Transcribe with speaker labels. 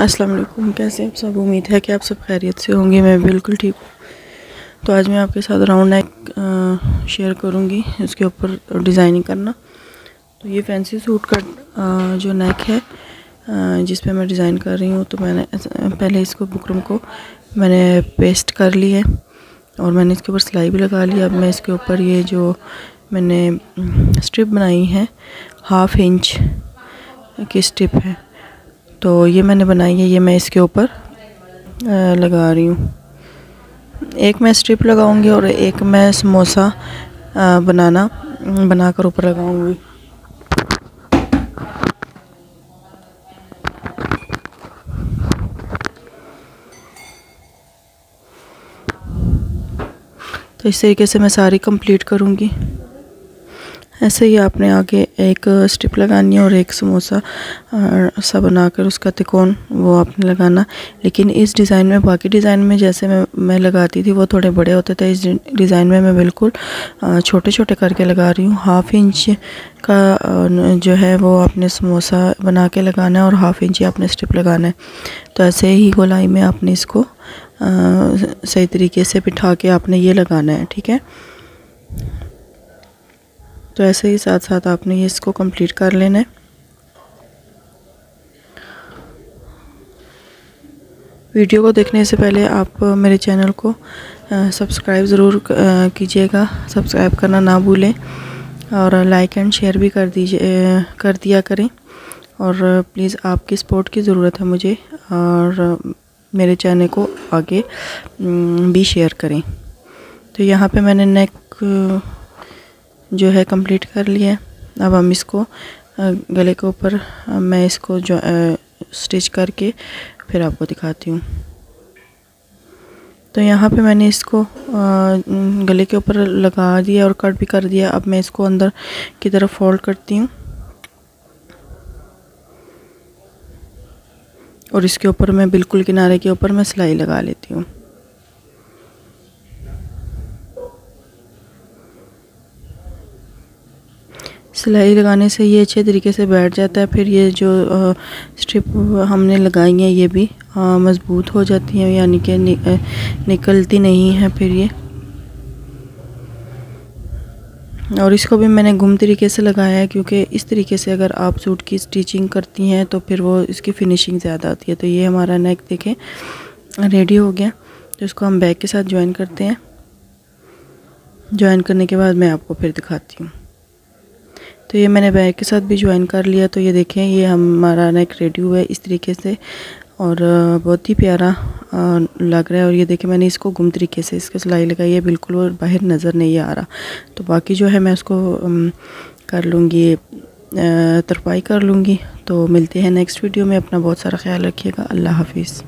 Speaker 1: अस्सलाम वालेकुम। कैसे आप सब? उम्मीद है कि आप सब खैरियत से होंगे। मैं बिल्कुल ठीक हूँ। तो आज मैं आपके साथ राउंड नेक शेयर करूँगी, इसके ऊपर डिज़ाइनिंग करना। तो ये फैंसी सूट का जो नेक है जिस पे मैं डिज़ाइन कर रही हूँ, तो मैंने पहले इसको बुकरम को मैंने पेस्ट कर ली है और मैंने इसके ऊपर सिलाई भी लगा ली। अब मैं इसके ऊपर ये जो मैंने स्ट्रिप बनाई है 1/2 इंच की स्ट्रिप है, तो ये मैंने बनाई है, ये मैं इसके ऊपर लगा रही हूँ। एक मैं स्ट्रिप लगाऊंगी और एक मैं समोसा बनाकर ऊपर लगाऊंगी। तो इस तरीके से मैं सारी कंप्लीट करूँगी। ऐसे ही आपने आगे एक स्ट्रिप लगानी है और एक समोसा सा बनाकर उसका तिकोन वो आपने लगाना। लेकिन इस डिज़ाइन में, बाकी डिज़ाइन में जैसे मैं लगाती थी वो थोड़े बड़े होते थे, इस डिज़ाइन में मैं बिल्कुल छोटे छोटे करके लगा रही हूँ। 1/2 इंच का जो है वो आपने समोसा बना के लगाना है और 1/2 इंच ही आपने स्ट्रिप लगाना है। तो ऐसे ही गोलाई में आपने इसको सही तरीके से बिठा के आपने ये लगाना है, ठीक है। तो ऐसे ही साथ साथ आपने ये इसको कंप्लीट कर लेना है। वीडियो को देखने से पहले आप मेरे चैनल को सब्सक्राइब ज़रूर कीजिएगा, सब्सक्राइब करना ना भूलें और लाइक एंड शेयर भी कर दिया करें। और प्लीज़ आपकी सपोर्ट की ज़रूरत है मुझे, और मेरे चैनल को आगे भी शेयर करें। तो यहाँ पे मैंने नेक जो है कंप्लीट कर लिया है। अब हम इसको गले के ऊपर मैं इसको जो स्टिच करके फिर आपको दिखाती हूँ। तो यहाँ पे मैंने इसको गले के ऊपर लगा दिया और कट भी कर दिया। अब मैं इसको अंदर की तरफ फोल्ड करती हूँ और इसके ऊपर मैं बिल्कुल किनारे के ऊपर मैं सिलाई लगा लेती हूँ। सिलाई लगाने से ये अच्छे तरीके से बैठ जाता है। फिर ये जो स्ट्रिप हमने लगाई है ये भी मज़बूत हो जाती है, यानी कि निकलती नहीं है फिर ये। और इसको भी मैंने गुम तरीके से लगाया है, क्योंकि इस तरीके से अगर आप सूट की स्टिचिंग करती हैं तो फिर वो इसकी फिनिशिंग ज़्यादा आती है। तो ये हमारा नेक देखें रेडी हो गया। तो इसको हम बैक के साथ ज्वाइन करते हैं। ज्वाइन करने के बाद मैं आपको फिर दिखाती हूँ। तो ये मैंने बैक के साथ भी ज्वाइन कर लिया। तो ये देखें, ये हमारा नेक रेडी हुआ है इस तरीके से और बहुत ही प्यारा लग रहा है। और ये देखें, मैंने इसको गुम तरीके से इसको सिलाई लगाई है, बिल्कुल वो बाहर नज़र नहीं आ रहा। तो बाकी जो है मैं उसको कर लूँगी, तरपाई कर लूँगी। तो मिलते हैं नेक्स्ट वीडियो में। अपना बहुत सारा ख्याल रखिएगा। अल्लाह हाफिज़।